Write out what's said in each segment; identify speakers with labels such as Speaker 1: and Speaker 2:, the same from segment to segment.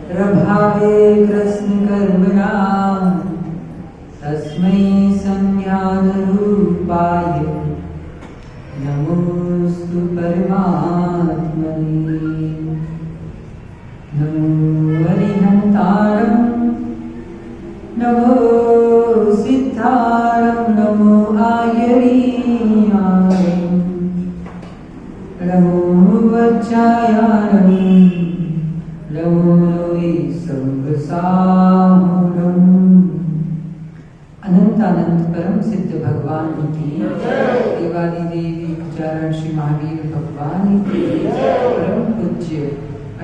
Speaker 1: प्रभावे कृष्णकर्मणा तस्मै संज्ञानरूपाय नमोस्तु परमात्मने। नमो हरिहंतारं नमो सिद्धारं नमो आयरीयारं नमो वज्रायारं नमो लोई संवसामूलम्। अनंत अनंत परम सिद्ध भगवान की देवादी देवी उच्चारण श्री महावीर भगवान की परम पूज्य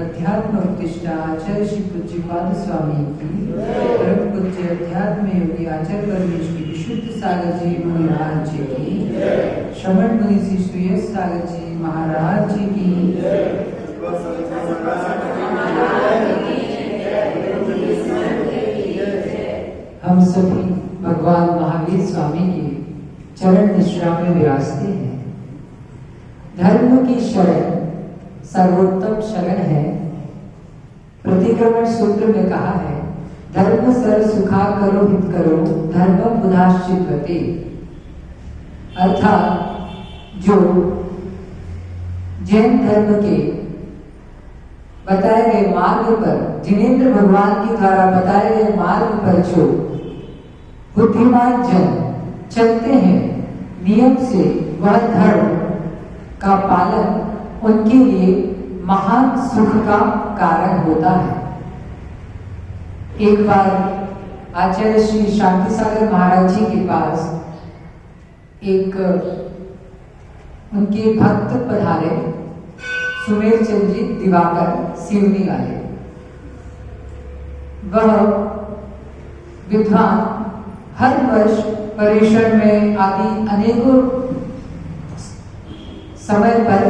Speaker 1: अध्यात्म उत्तिष्ठा आचार्य श्री पूज्य पाद स्वामी की परम पूज्य अध्यात्म योगी आचार्य परमेश की विशुद्ध सागर जी महाराज जी की श्रवण मुनि श्री सुयस सागर जी महाराज जी की हम सभी भगवान महावीर स्वामी के चरण निश्रा में विराजते हैं। धर्म की शरण सर्वोत्तम शरण है। प्रतिक्रमण सूत्र में कहा है, धर्म सर सुखा करो हित करो धर्म पुनश्चित्वते। अर्थात जो जैन धर्म के बताए गए मार्ग पर, जिनेंद्र भगवान के द्वारा बताए गए मार्ग पर जो बुद्धिमान जन चलते हैं नियम से, वह धर्म का पालन उनके लिए महान सुख का कारण होता है। एक बार आचार्य श्री शांति सागर महाराज जी के पास एक उनके भक्त पधारे, सुमेर चंद जी दिवाकर सिवनी वाले। वह विद्वान हर वर्ष पर्युषण में आदि अनेकों समय पर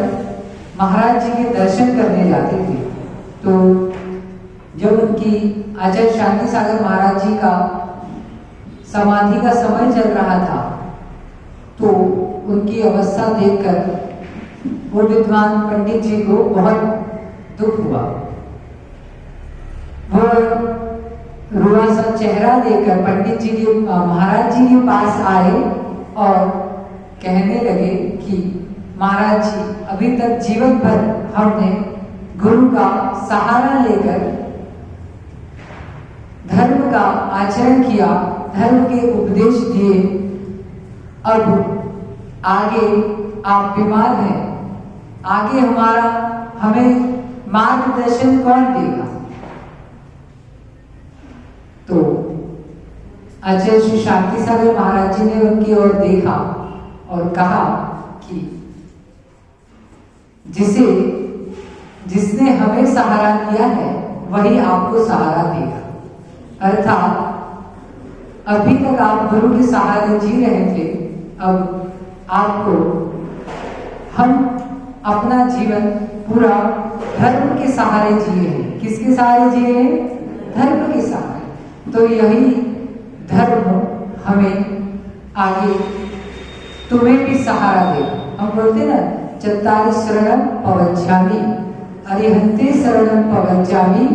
Speaker 1: महाराज जी के दर्शन करने जाते थे। तो जब उनकी आचार्य शांति सागर महाराज जी का समाधि का समय चल रहा था, तो उनकी अवस्था देखकर वो विद्वान पंडित जी को बहुत दुख हुआ। वो रुआ सा चेहरा लेकर पंडित जी के महाराज जी के पास आए और कहने लगे कि महाराज जी, अभी तक जीवन भर हमने गुरु का सहारा लेकर धर्म का आचरण किया, धर्म के उपदेश दिए, अब आगे आप बीमार हैं, आगे हमें मार्गदर्शन कौन देगा? तो आचार्य श्री शांति सागर महाराज जी ने उनकी ओर देखा और कहा कि जिसने हमें सहारा दिया है वही आपको सहारा देगा। अर्थात अभी तक आप गुरु के सहारे जी रहे थे, अब आपको हम अपना जीवन पूरा धर्म के सहारे जिए हैं। किसके सहारे जिए हैं? धर्म के सहारे। तो यही धर्म हमें आगे तुम्हें भी सहारा देगा। हम बोलते ना, चत्तारि शरणं पवज्जामि, अरिहन्ते शरणं पवज्जामि,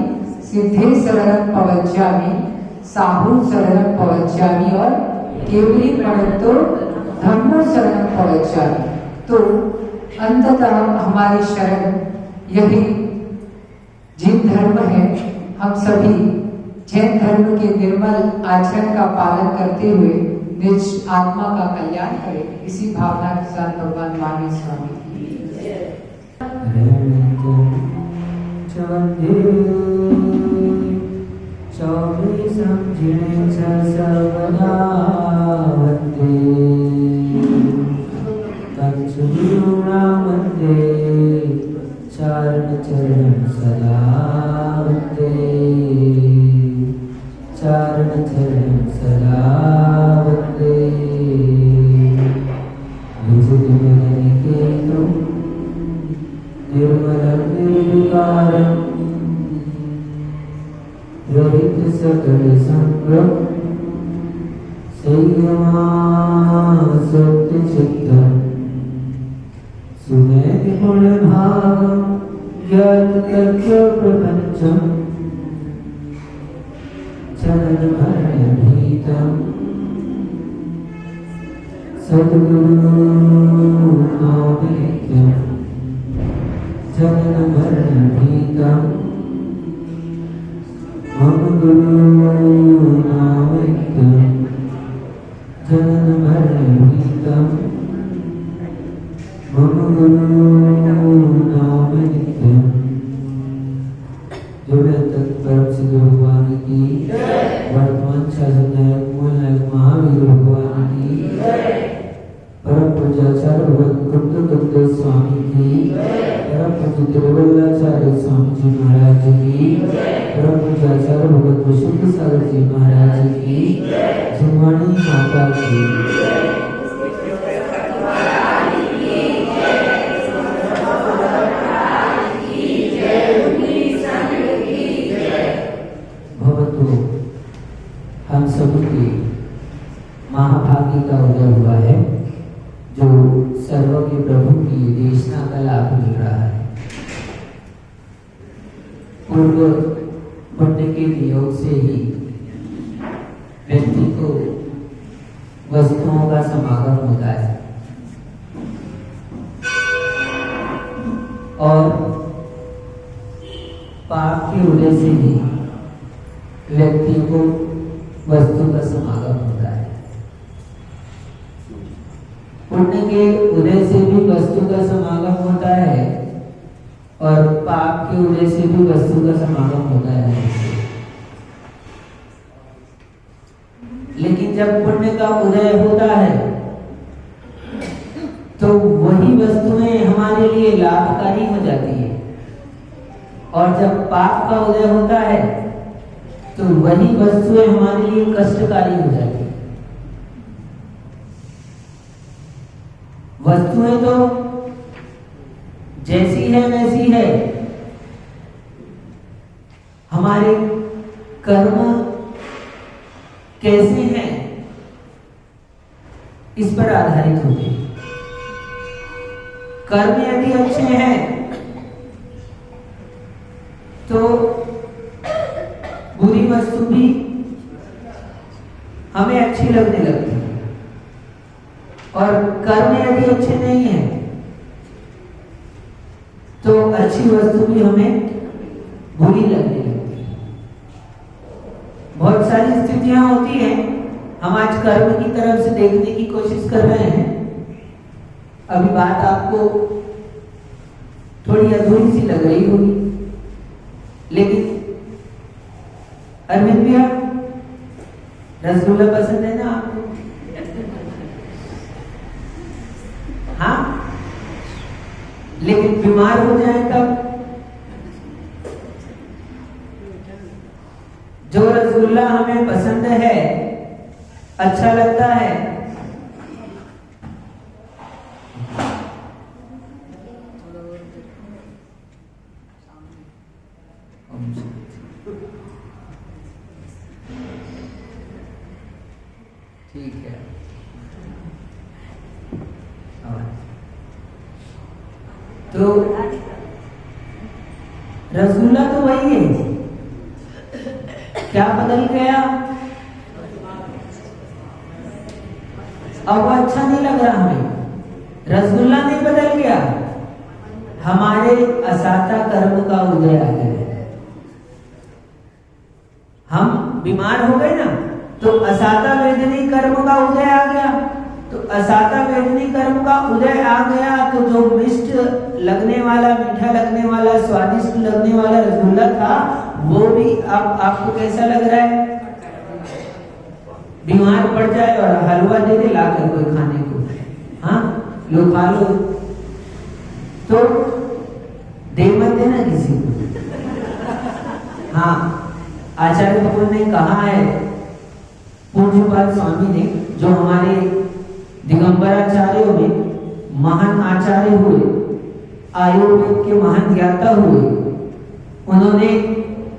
Speaker 1: सिद्धे शरणं पवज्जामि, साहू शरणं पवज्जामि और केवली प्रणतो धम्मो शरणं पवज्जामि। तो अंततः हमारी शरण यही जैन धर्म है। हम सभी जैन धर्म के निर्मल आचरण का पालन करते हुए निज आत्मा का कल्याण करें। इसी भावना के साथ भगवान महावीर स्वामी की चरण चरण सदा वंदे, चरण चरण सदा वंदे। निज निर्मलं निर्विकारं
Speaker 2: सकल संग संयमा सत्य चित्तम सुने निपुण भावम ज्ञात तत्व प्रपंचम चरण मरण भीतम सद्गुरु नामेत्यम चरण मरण भीतम मम गुरु नामेत्यम चरण मरण भीतम मम गुरु नामेत्यम। जो परम सिद्ध भगवान की वर्तमान शासन नायक मूल नायक महावीर भगवान की परम पूज्याचार्य भगवत कुंद स्वामी की परम पूज्य तिरुवल्लाचार्य स्वामी जी महाराज की परम पूज्याचार्य भगवत विशुद्ध सागर जी महाराज की जिनवाणी माता की हम सभी के महाभाग्य का उदय हुआ है जो सर्व के प्रभु की देशना का लाभ मिल रहा है। पूर्व पुण्य के नियोग से ही व्यक्ति को वस्तुओं का समागम होता है और पाप के उदय से ही व्यक्ति को वस्तु का समागम होता है। पुण्य के उदय से भी वस्तु का समागम होता है और पाप के उदय से भी वस्तु का समागम होता है। लेकिन जब पुण्य का उदय होता है तो वही वस्तुएं हमारे लिए लाभकारी हो जाती है और जब पाप का उदय होता है तो वही वस्तुएं हमारे लिए कष्टकारी हो जाती है। वस्तुएं तो जैसी है वैसी है, हमारे कर्म कैसे हैं इस पर आधारित होते हैं। कर्म यदि अच्छे हैं तो बुरी वस्तु भी हमें अच्छी लगने लगती है और कर्म यदि अच्छे नहीं है तो अच्छी वस्तु भी हमें बुरी लगने लगती है। बहुत सारी स्थितियां होती हैं, हम आज कर्म की तरफ से देखने की कोशिश कर रहे हैं। अभी बात आपको थोड़ी अधूरी सी लग रही होगी, लेकिन अरविंद भैया रसगुल्ला पसंद है ना आपको? हाँ, लेकिन बीमार हो जाए तब जो रसगुल्ला हमें पसंद है, अच्छा लगता है, ठीक है। तो रसगुल्ला तो वही है, क्या बदल गया? अब वो अच्छा नहीं लग रहा हमें। रसगुल्ला नहीं बदल गया, हमारे असाता कर्म का उदय आ गया। हम बीमार हो गए ना, तो असाता वेदनी कर्म का उदय आ गया। तो असाता वेदनी कर्म का उदय आ गया तो जो मिष्ट लगने वाला, मीठा लगने वाला, स्वादिष्ट लगने वाला रसगुल्ला था, वो भी अब आपको कैसा लग रहा है? बीमार पड़ जाए और हलवा दे दे लाकर कोई खाने को, हाँ लो खा लो, तो दे मत देना किसी को। हाँ, आचार्य भगवान ने कहा है, पूज्यपाद स्वामी ने, जो हमारे दिगंबराचार्यों में महान आचार्य हुए, आयुर्वेद के महान ज्ञाता हुए, उन्होंने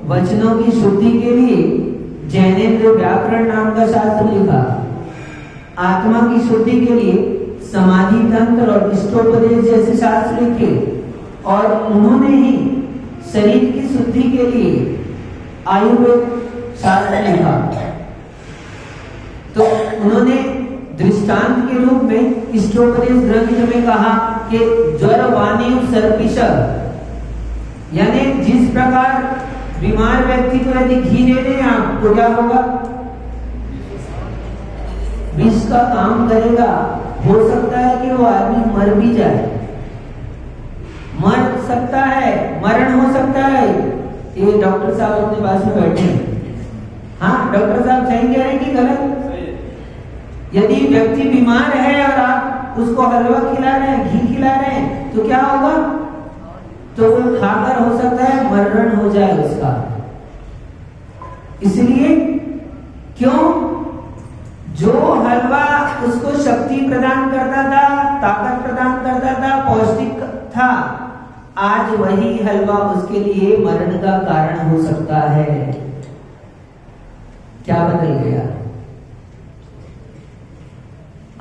Speaker 2: वचनों की शुद्धि के लिए जैनेन्द्र व्याकरण नाम का शास्त्र लिखा। आत्मा की शुद्धि के लिए समाधि तंत्र और इष्टोपदेश जैसे शास्त्र लिखे, और उन्होंने ही शरीर की शुद्धि के लिए आयुर्वेद शास्त्र लिखा। तो उन्होंने दृष्टांत के रूप में इष्टोपदेश ग्रंथ में कहा कि ज्वर वाणी सर्पिश, यानी जिस प्रकार बीमार व्यक्ति को यदि घी दे दें आप तो क्या होगा, विष का काम करेगा। हो सकता है कि वो आदमी मर भी जाए, मर सकता है, मरण हो सकता है। ये डॉक्टर साहब अपने पास में बैठे हैं। हाँ, डॉक्टर साहब सही कह रहे हैं कि गलत? यदि व्यक्ति बीमार है और आप उसको हलवा खिला रहे हैं, घी खिला रहे हैं, तो क्या होगा? तो वो खाकर हो सकता है मरण हो जाए उसका। इसलिए क्यों? जो हलवा उसको शक्ति प्रदान करता था, ताकत प्रदान करता था, पौष्टिक था, आज वही हलवा उसके लिए मरण का कारण हो सकता है। क्या बदल गया?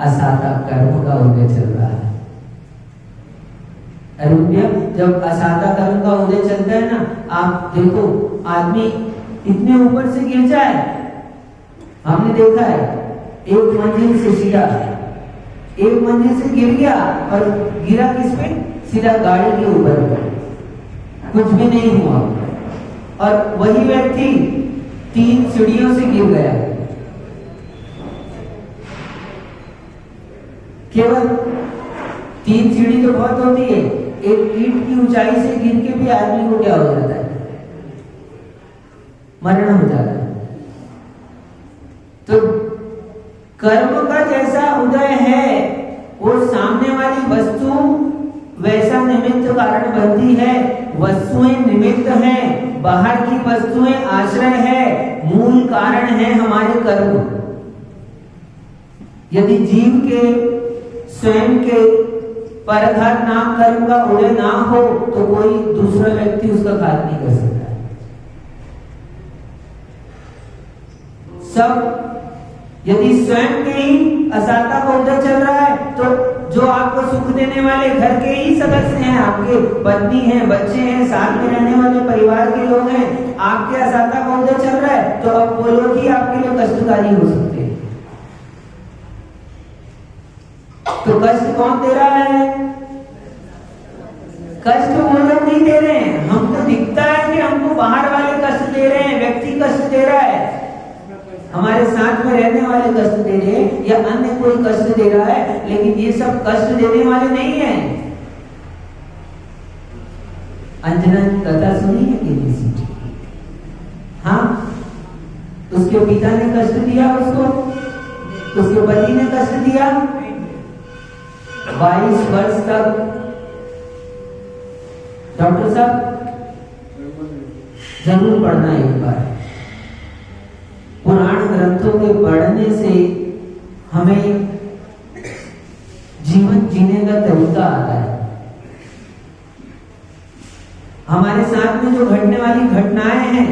Speaker 2: असाता कर्म का उदय चल रहा है। अरुण्य, जब असाता कर्म का उदय चलता है ना, आप देखो आदमी इतने ऊपर से गिर जाए, हमने देखा है, एक मंजिल से सीधा, एक मंजिल से गिर गया और गिरा किस पे? सीधा गाड़ी के ऊपर, कुछ भी नहीं हुआ। और वही व्यक्ति 3 सीढ़ियों से गिर गया, केवल 3 सीढ़ी तो बहुत होती है, एक ईंट की ऊंचाई से गिर के भी आदमी को क्या हो जाता है? मरण हो जाता है। तो कर्म का जैसा उदय है, वो सामने वाली वस्तु वैसा निमित्त कारण बनती है। वस्तुएं निमित्त हैं, बाहर की वस्तुएं आश्रय है, मूल कारण है हमारे कर्म। यदि जीव के स्वयं के परघात नाम कर्म का उदय ना हो तो कोई दूसरा व्यक्ति उसका घात नहीं कर सकता है। सब यदि स्वयं के ही असाता का उदय चल रहा है, तो जो आपको सुख देने वाले घर के ही सदस्य हैं, आपके पत्नी हैं, बच्चे हैं, साथ में रहने वाले परिवार के लोग हैं, आपके असाता का उदय चल रहा है, तो अब वो लोग ही आपके लिए कष्टकारी हो सकते हैं। तो कष्ट कौन दे रहा है? कष्ट वो लोग नहीं दे रहे हैं। हमको दिखता है कि हमको बाहर वाले कष्ट दे रहे हैं, व्यक्ति कष्ट दे रहा है, हमारे साथ में रहने वाले कष्ट दे रहे हैं, या अन्य कोई कष्ट दे रहा है, लेकिन ये सब कष्ट देने वाले नहीं है। अंजना की कथा सुनी है कि नहीं सुनी? हाँ, उसके पिता ने कष्ट दिया उसको, उसके पति ने कष्ट दिया। 22 वर्ष तक डॉक्टर साहब जरूर पढ़ना एक बार। पुराण ग्रंथों के पढ़ने से हमें जीवन जीने का तरीका आता है। हमारे साथ में जो घटने वाली घटनाएं हैं,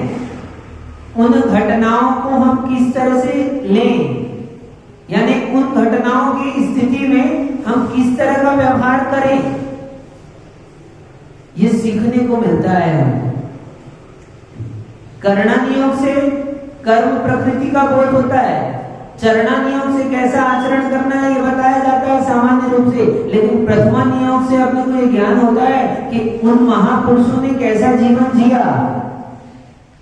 Speaker 2: उन घटनाओं को हम किस तरह से लें, यानी उन घटनाओं की स्थिति में हम किस तरह का व्यवहार करें, ये सीखने को मिलता है हमको। कर्णा नियोग से कर्म प्रकृति का बोध होता है, चरणा नियोग से कैसा आचरण करना है ये बताया जाता है सामान्य रूप से, लेकिन प्रथमा नियोग से अपने को ये ज्ञान होता है कि उन महापुरुषों ने कैसा जीवन जिया।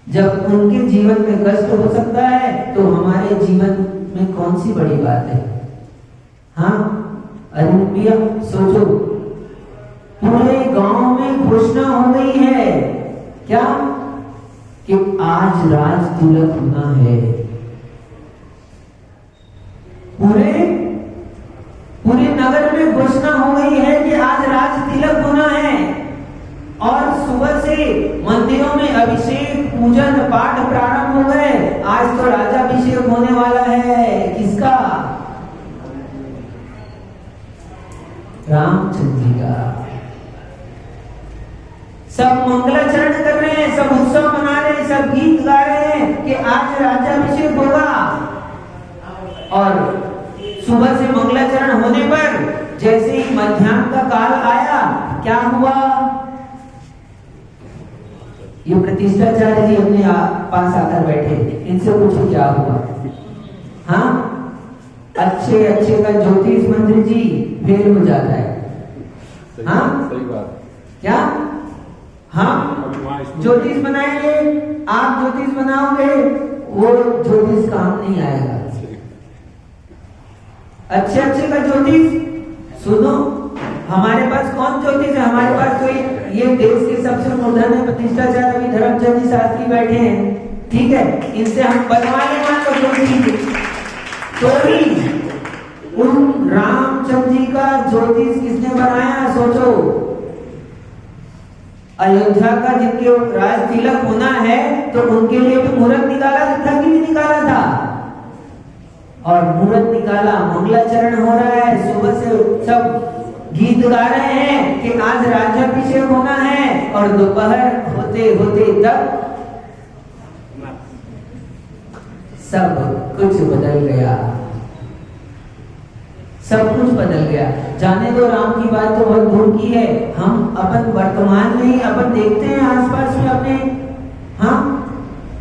Speaker 2: जब उनके जीवन में कष्ट हो सकता है तो हमारे जीवन में कौन सी बड़ी बात है? हाँ, अरुणिया सोचो, पूरे गांव में घोषणा हो गई है क्या कि आज राज तिलक होना है। पूरे नगर में घोषणा हो गई है कि आज राज तिलक होना है, और सुबह से मंदिरों में अभिषेक पूजन पाठ प्रारंभ हो गए। आज तो राजाभिषेक होने वाला है, किसका? रामचंद्र जी का। सब मंगलाचरण कर रहे हैं, सब उत्सव मना रहे हैं, सब गीत गा रहे हैं कि आज राजाभिषेक और सुबह से मंगलाचरण होने पर जैसे ही मध्याह्न का काल आया, क्या हुआ? ये प्रतिष्ठाचार्य जी अपने पास आकर बैठे, इनसे पूछो क्या हुआ? हाँ, अच्छे अच्छे का ज्योतिष मंत्र जी फेल हो जाता है। हाँ,
Speaker 3: सही बात।
Speaker 2: क्या? हाँ, ज्योतिष बनाएंगे, आप ज्योतिष बनाओगे, वो ज्योतिष काम नहीं आएगा। अच्छे अच्छे का ज्योतिष सुनो, हमारे पास कौन ज्योतिष है? हमारे पास तो ये देश के सबसे मूर्धन्य प्रतिष्ठाचार्य अभी धर्मचंद जी शास्त्री बैठे हैं, ठीक है, इनसे हम बनवा लेना तो ज्योतिष, तो ही उन रामचंद्र जी का ज्योतिष किसने बनाया? सोचो, अयोध्या का जिनके राज तिलक होना है तो उनके लिए भी मुहूर्त निकाला था कि नहीं निकाला था? और मुहूर्त निकाला, मंगलाचरण हो रहा है, सुबह से सब गीत गा रहे हैं कि आज राज्याभिषेक होना है, और दोपहर होते होते तब सब कुछ बदल गया, सब कुछ बदल गया। जाने दो, राम की बात तो बहुत दूर की है, हम अपन वर्तमान में ही अपन देखते हैं आसपास में अपने, हाँ,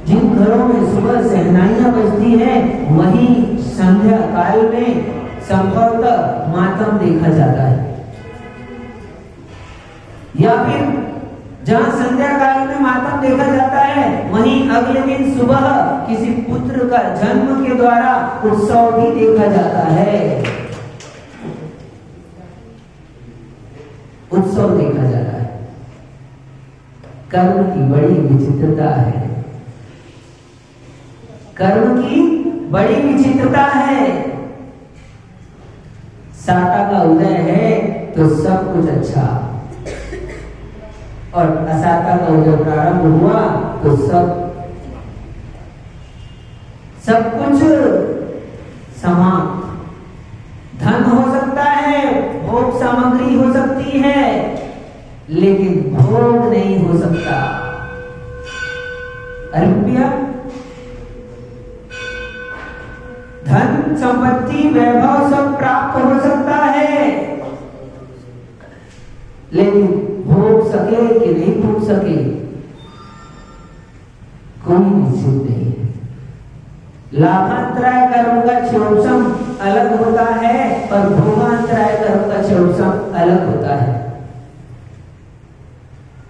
Speaker 2: जिन घरों में सुबह सहनाइयां बजती है वहीं संध्या काल में संभवतः मातम देखा जाता है, या फिर जहां संध्या काल में मातम देखा जाता है वहीं अगले दिन सुबह किसी पुत्र का जन्म के द्वारा उत्सव भी देखा जाता है, उत्सव देखा जाता है। कर्म की बड़ी विचित्रता है, कर्म की बड़ी विचित्रता है। साता का उदय है तो सब कुछ अच्छा, और असाता का उदय प्रारंभ हुआ तो सब कुछ समाप्त। धन हो सकता है, भोग सामग्री हो सकती है, लेकिन भोग नहीं हो सकता। अरे रुपया, धन संपत्ति वैभव सब प्राप्त हो सकता है, लेकिन भोग सके कि नहीं भोग सके कोई निश्चित नहीं है। लाभांतराय कर्म का क्षोभम अलग होता है और भोगांतराय कर्म का क्षोभम अलग होता है।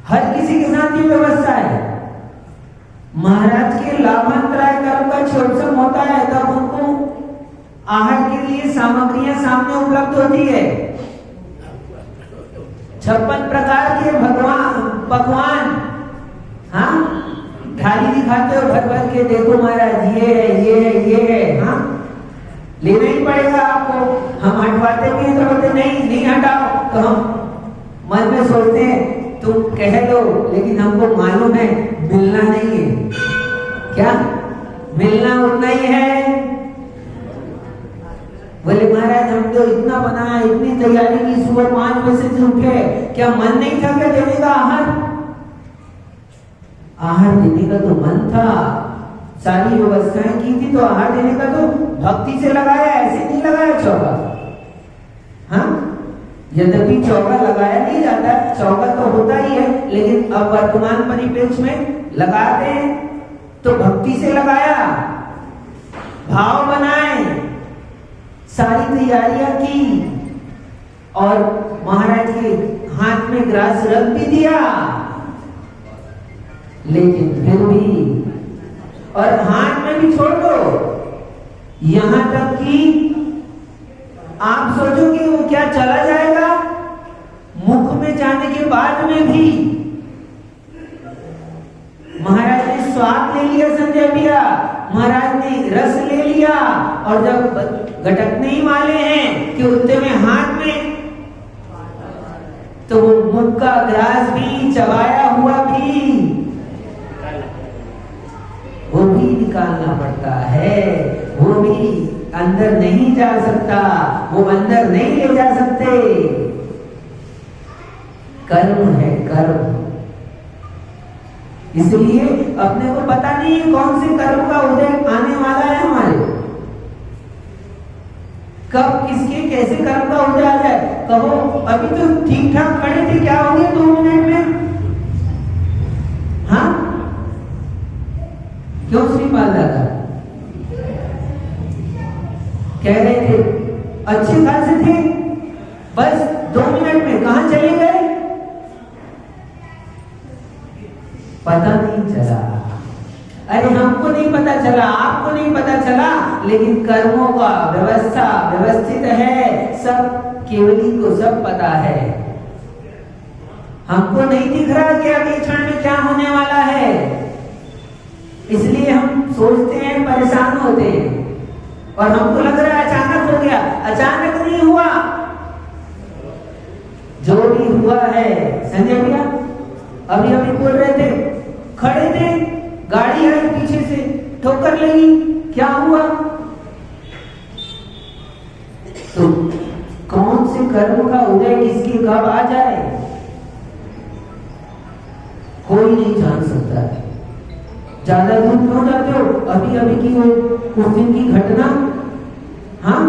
Speaker 2: हर किसी के साथ ये व्यवस्था है। महाराज के लाभांतराय कर्म का क्षोभम होता है तब उनको आहार के लिए सामग्रियां सामने उपलब्ध होती है। 56 प्रकार के भगवान पकवान, हाँ, थाली दिखाते हो भर भर के, देखो महाराज ये है, ये है, ये है, हाँ, लेना ही पड़ेगा आपको। हम हटवाते भी हैं तो बोलते नहीं हटाओ, तो हम मन में सोचते हैं तुम कह लो, लेकिन हमको मालूम है मिलना नहीं है। क्या मिलना उतना ही है? बोले महाराज हम तो इतना बनाया, इतनी तैयारी की, सुबह 5 बजे से उठे, क्या मन नहीं था क्या देने का आहार? आहार देने का तो मन था, सारी व्यवस्थाएं की थी, तो आहार देने का तो भक्ति से लगाया, ऐसे नहीं लगाया चौका। हाँ, यद्यपि चौका लगाया नहीं जाता, चौका तो होता ही है, लेकिन अब वर्तमान परिप्रेक्ष्य में लगाते हैं तो भक्ति से लगाया, भाव बनाए, सारी तैयारियां की, और महाराज के हाथ में ग्रास रख भी दिया, लेकिन फिर भी, और हाथ में भी छोड़ दो, यहां तक कि आप सोचो कि वो क्या चला जाएगा, मुख में जाने के बाद में भी महाराज ने स्वाद ले लिया, संजय भैया, महाराज ने रस ले लिया, और जब घटकने ही वाले हैं कि उतने में हाथ में, तो वो मुख का ग्रास भी, चबाया हुआ भी, वो भी निकालना पड़ता है, वो भी अंदर नहीं जा सकता, वो अंदर नहीं ले जा सकते। कर्म है कर्म, इसलिए अपने को पता नहीं कौन से कर्म का उदय आने वाला है हमारे। कब किसके कैसे कर्म का उदय आ जाए। कहो अभी तो ठीक ठाक खड़े थे, क्या हो गया 2 मिनट में? हाँ क्यों श्रीपाल दादा कह रहे थे अच्छे खासे थे, बस 2 मिनट में कहां चले गए पता नहीं चला। अरे हमको नहीं पता चला, आपको नहीं पता चला, लेकिन कर्मों का व्यवस्था व्यवस्थित है, सब केवली को सब पता है। हमको नहीं दिख रहा कि अगले क्षण में क्या होने वाला है, इसलिए हम सोचते हैं, परेशान होते हैं, और हमको लग रहा है अचानक हो गया। अचानक नहीं हुआ, जो भी हुआ है। संजय भैया अभी अभी बोल रहे थे, खड़े थे, गाड़ी आई पीछे से, ठोकर लगी, क्या हुआ? तो कौन से कर्म का उदय किसके कब आ जाए कोई नहीं जान सकता है। ज्यादा दूर क्यों जाते हो? अभी अभी की वो उस दिन की घटना, हाँ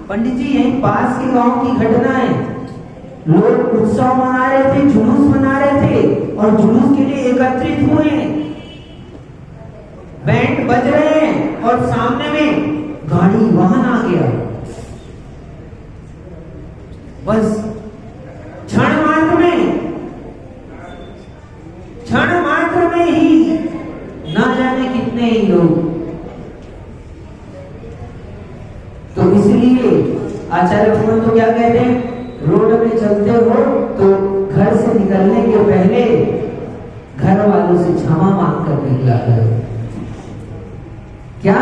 Speaker 2: पंडित जी यही पास के गांव की घटना है। लोग उत्सव मना रहे थे, जुलूस मना रहे थे, और जुलूस के लिए एकत्रित हुए, बैंड बज रहे हैं, और सामने में गाड़ी वाहन आ गया। बस क्षण मात्र में ही ना जाने कितने ही लोग। तो इसलिए आचार्य भगवान तो क्या कहते हैं, रोड में चलते हो तो घर से निकलने के पहले घर वालों से क्षमा मांग कर निकला करो। क्या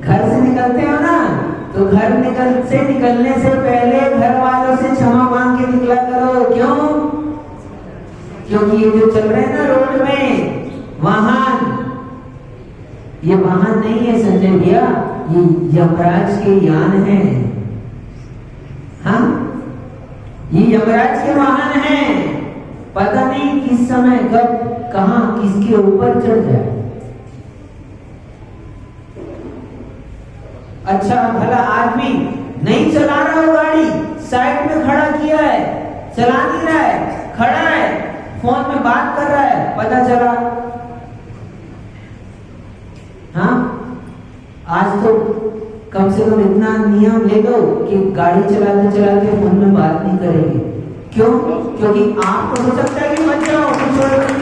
Speaker 2: घर से निकलते हो ना, तो निकलने से पहले घर वालों से क्षमा मांग के निकला करो। क्यों? क्योंकि ये जो चल रहे हैं ना रोड में वाहन, ये वाहन नहीं है संजय भैया, ये यमराज के यान है। हाँ ये यमराज के वाहन है, पता नहीं किस समय कब कहां किसके ऊपर चढ़ जाए। अच्छा भला आदमी नहीं चला रहा हो गाड़ी, साइड में खड़ा किया है, चला नहीं रहा है, खड़ा है, फोन में बात कर रहा है, पता चला। हाँ आज तो कम से कम इतना नियम ले लो कि गाड़ी चलाते चलाते फोन में बात नहीं करेंगे। क्यों? क्योंकि आपको हो सकता है कि मत जाओ, कुछ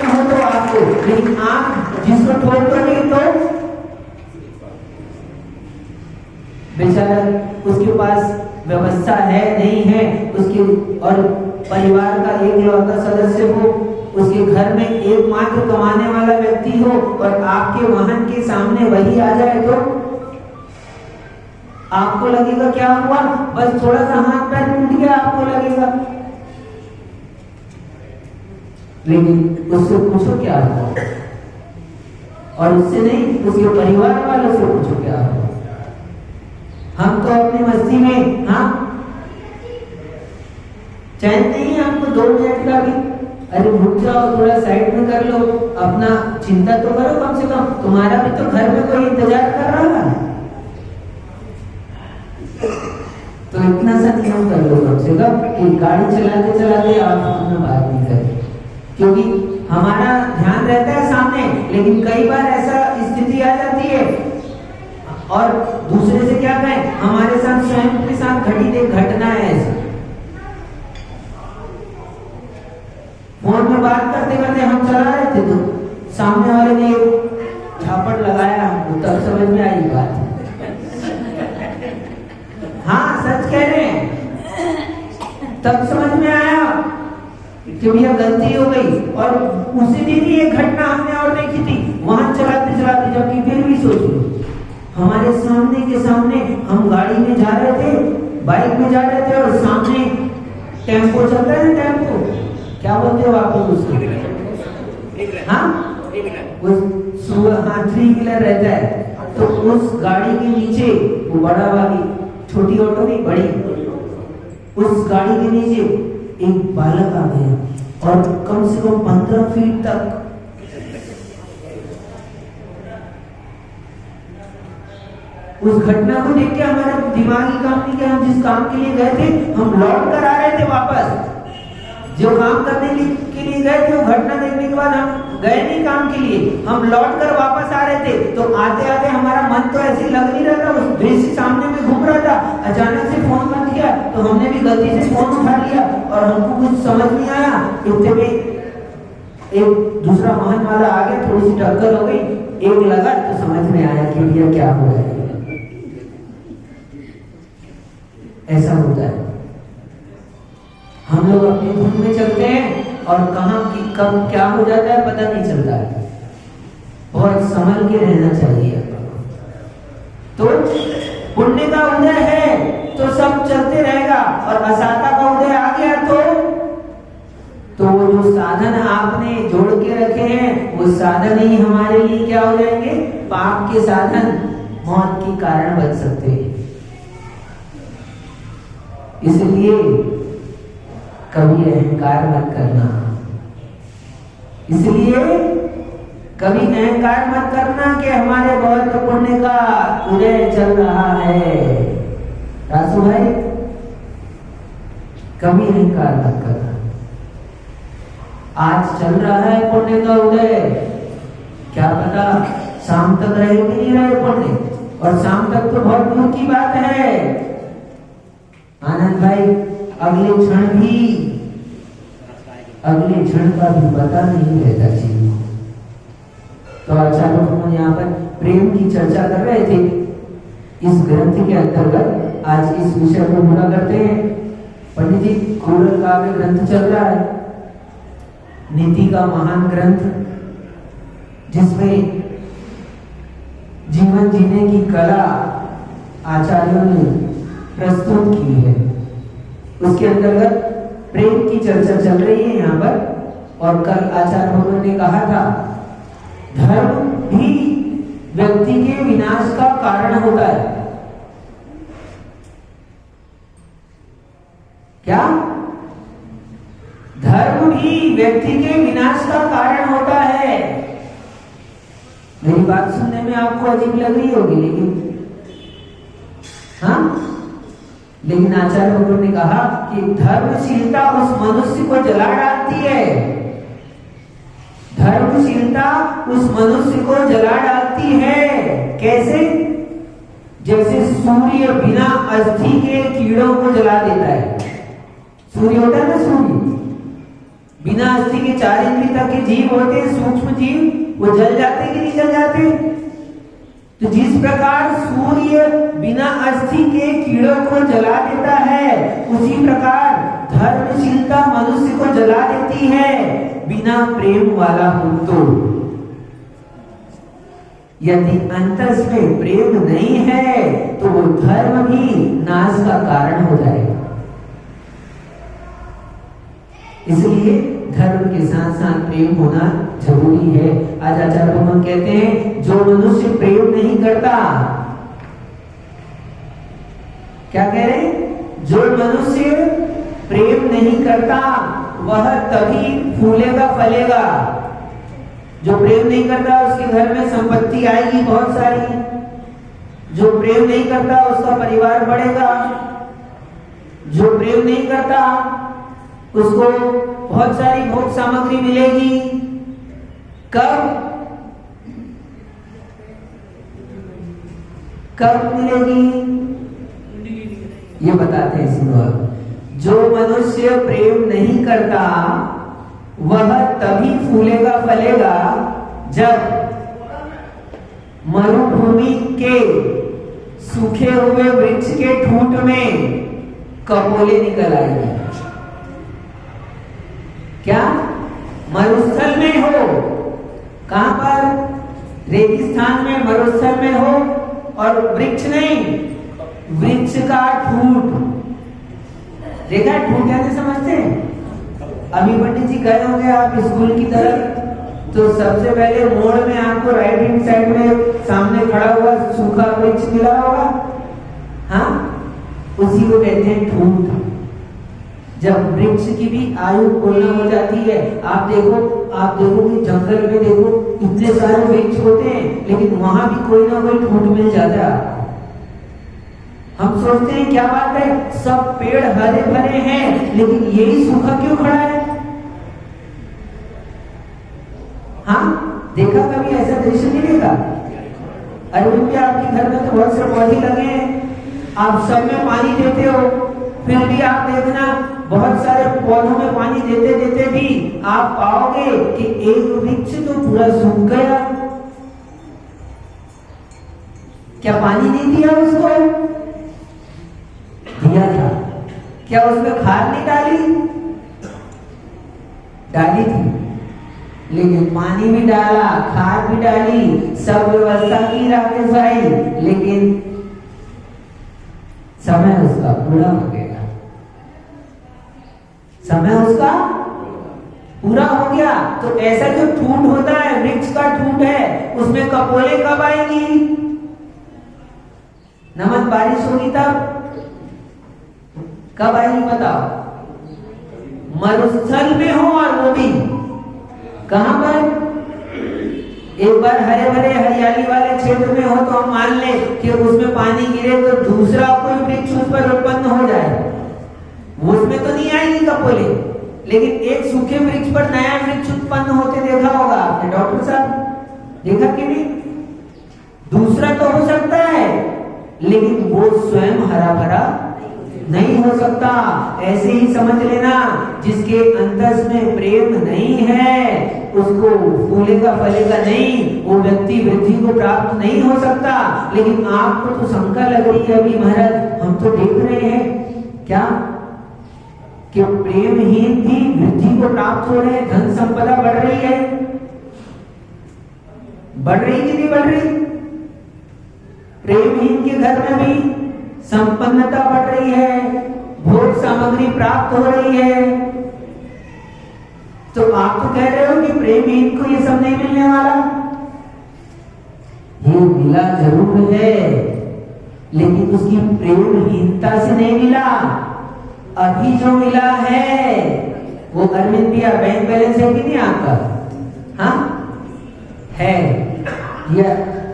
Speaker 2: हो तो आपको, लेकिन आप जिसको ठोक करोगे तो बेचारा उसके पास व्यवस्था है नहीं है, उसके और परिवार का एक लौता सदस्य हो, उसके घर में एकमात्र कमाने वाला व्यक्ति हो, और आपके वाहन के सामने वही आ जाए तो आपको लगेगा क्या हुआ, बस थोड़ा सा हाथ पैर टूट गया, आपको लगेगा। लेकिन उससे पूछो क्या हुआ, और उससे नहीं, उसके परिवार वालों से पूछो क्या हुआ। हम तो अपनी मस्ती में, हाँ चैन नहीं है हमको 2 मिनट का भी, अरे रुक जाओ, थोड़ा साइड में कर लो, अपना चिंता तो करो, कम से कम तुम्हारा भी तो घर में कोई इंतजार कर रहा है। तो इतना सा नियम कर लो कम से कम कि गाड़ी चलाते चलाते आप अपना बात नहीं करें, क्योंकि हमारा ध्यान रहता है सामने, लेकिन कई बार ऐसा स्थिति आ जाती है, और दूसरे से क्या कहें, हमारे साथ स्वयं के साथ घटी घटना है ऐसी। फोन में बात करते करते हम चला रहे थे, तो सामने वाले ने झापड़ लगाया हमको, तब समझ में आई बात। हाँ सच कह रहे हैं, तब समझ में आया कि भैया गलती हो गई। और उसी दिन ही एक घटना हमने और देखी थी, वाहन चलाते चलाते, जबकि फिर भी सोच लो हमारे सामने के सामने हम गाड़ी में जा रहे थे, बाइक में जा रहे थे, और सामने टेम्पो चल रहा है, टेम्पो क्या बोलते हो आप लोग उसको? हाँ हाँ 3 व्हीलर रहता है, तो उस गाड़ी के नीचे वो बड़ा वाली, छोटी ऑटो नहीं बड़ी, उस गाड़ी के नीचे एक बालक आ गया, और कम से कम 15 फीट तक उस घटना को देख के हमारा दिमागी काम नहीं किया, हम जिस काम के लिए गए थे हम लौट कर आ रहे थे वापस। जो काम करने के लिए गए थे वो घटना देखने के बाद हम गए नहीं काम के लिए, हम लौट कर वापस आ रहे थे। तो आते आते हमारा मन तो ऐसे लग नहीं रहा था, उस दृश्य सामने में घूम रहा था। अचानक से फोन बंद किया तो हमने भी गलती से फोन उठा लिया और हमको कुछ समझ नहीं आया। इतने में एक दूसरा वाहन वाला आ गया, थोड़ी सी टक्कर हो गई, एक लगा तो समझ में आया कि भैया क्या हो रहा है। ऐसा होता है, हम लोग अपनी धुन में चलते हैं और कहां की कब क्या हो जाता है पता नहीं चलता है। बहुत संभल के रहना चाहिए। तो पुण्य का उदय है तो सब चलते रहेगा, और असाता का उदय आ गया तो वो जो साधन आपने जोड़ के रखे हैं वो साधन ही हमारे लिए क्या हो जाएंगे, पाप के साधन, मौत के कारण बन सकते हैं। इसलिए कभी अहंकार मत करना, इसलिए कभी अहंकार मत करना कि हमारे बहुत पुण्य का उदय चल रहा है। रासू भाई, कभी अहंकार मत करना। आज चल रहा है पुण्य का उदय, क्या पता शाम तक रहे कि नहीं रहे पुण्य, और शाम तक तो बहुत दूर की बात है। आनंद भाई, अगले क्षण का भी पता नहीं रहता चीज। तो आचार्य भगवान यहाँ पर प्रेम की चर्चा कर रहे थे। इस ग्रंथ के अंतर्गत आज इस विषय को पूरा करते हैं। पंडित जी, कूरल काव्य ग्रंथ चल रहा है, नीति का महान ग्रंथ, जिसमें जीवन जीने की कला आचार्यों ने प्रस्तुत की है। उसके अंतर्गत प्रेम की चर्चा चल रही है यहाँ पर। और कल आचार्य भगवान ने कहा था, धर्म भी व्यक्ति के विनाश का कारण होता है। क्या? धर्म भी व्यक्ति के विनाश का कारण होता है। मेरी बात सुनने में आपको अजीब लग रही होगी, लेकिन आचार्य भगवान ने कहा कि धर्मशीलता उस मनुष्य को जला डालती है। धर्मशीलता उस मनुष्य को जला डालती है। कैसे? जैसे सूर्य बिना अस्थि के कीड़ों को जला देता है। सूर्य होता है ना, सूर्य बिना अस्थि के 4 इंद्रिय तक के जीव होते हैं, सूक्ष्म जीव, वो जल जाते कि नहीं जल जाते? तो जिस प्रकार सूर्य बिना अस्थि के कीड़ों को जला देता है, उसी प्रकार धर्मशीलता मनुष्य को जला देती है, बिना प्रेम वाला हो तो। यदि अंतस में प्रेम नहीं है तो वो धर्म भी नाश का कारण हो जाएगा। इसलिए धर्म के साथ साथ प्रेम होना जरूरी है। आज आचार्य भगवान कहते हैं, जो मनुष्य प्रेम नहीं करता, क्या कह रहे हैं? जो मनुष्य प्रेम नहीं करता वह तभी फूलेगा फलेगा। जो प्रेम नहीं करता उसके घर में संपत्ति आएगी बहुत सारी। जो प्रेम नहीं करता उसका परिवार बढ़ेगा। जो प्रेम नहीं करता उसको बहुत सारी भोग सामग्री मिलेगी। कब मिलेगी ये बताते हैं, सुनो। जो मनुष्य प्रेम नहीं करता वह तभी फूलेगा फलेगा जब मरुभूमि के सूखे हुए वृक्ष के ठूंठ में कपोले निकल आएंगे। क्या? मरुस्थल में हो, कहां पर? रेगिस्तान में, मरुस्थल में हो, और वृक्ष नहीं, वृक्ष का ठूंठ। देखा ठूंठ कैसे समझते हैं? अभी पंडित जी गए होंगे आप स्कूल की तरफ, तो सबसे पहले मोड़ में आपको राइट हैंड साइड में सामने खड़ा हुआ सूखा वृक्ष मिला होगा, हाँ, उसी को कहते हैं ठूंठ। जब वृक्ष की भी आयु पूर्ण हो जाती है, आप देखो कि जंगल में देखो इतने सारे वृक्ष होते हैं, लेकिन वहां भी कोई ना कोई ठूंठ मिल जाता है। हम सोचते हैं क्या बात है, सब पेड़ हरे भरे हैं लेकिन यही सूखा क्यों खड़ा है? हाँ, देखा कभी ऐसा दृश्य नहीं देखा? अरविंद भी आपके घर में तो बहुत से पौधे लगे हैं, आप सब में पानी देते हो, फिर भी आप देखना बहुत सारे पौधों में पानी देते देते भी आप पाओगे कि एक वृक्ष तो पूरा सूख गया। क्या पानी नहीं दिया उसको? दिया था। क्या उसमें खाद नहीं डाली? डाली थी, लेकिन पानी भी डाला, खाद भी डाली, सब व्यवस्था की राकेश भाई, लेकिन समय उसका पूरा हो गया। समय उसका पूरा हो गया। तो ऐसा जो ठूंठ होता है, वृक्ष का ठूंठ है, उसमें कपोले कब आएंगी? नमक बारिश होगी तब। कब आएगी बताओ? मरुस्थल में हो, और वो भी कहां पर? एक बार हरे भरे हरियाली वाले क्षेत्र में हो तो हम मान ले कि उसमें पानी गिरे तो दूसरा कोई वृक्ष उस पर उत्पन्न हो जाए, उसमें तो नहीं आएगी कपोले, लेकिन एक सूखे वृक्ष पर नया वृक्ष उत्पन्न होते देखा होगा आपने डॉक्टर साहब, देखा कि नहीं? दूसरा तो हो सकता है लेकिन वो स्वयं हरा भरा नहीं हो सकता। ऐसे ही समझ लेना, जिसके अंतस में प्रेम नहीं है उसको फूलेगा फलेगा नहीं, वो व्यक्ति वृद्धि को प्राप्त नहीं हो सकता। लेकिन आपको तो शंका लग रही है अभी महाराज, हम तो देख रहे हैं क्या कि प्रेमहीन भी वृद्धि को प्राप्त हो रहे हैं, धन संपदा बढ़ रही है। बढ़ रही कि नहीं बढ़ रही? प्रेमहीन के घर में भी संपन्नता बढ़ रही है, भोग सामग्री प्राप्त हो रही है। तो आप तो कह रहे हो कि प्रेमहीन को ये सब नहीं मिलने वाला। ये मिला जरूर है, लेकिन उसकी प्रेमहीनता से नहीं मिला। अभी जो मिला है वो अरविंद भैया बैंक बैलेंस है कि नहीं आपका? हाँ है। ये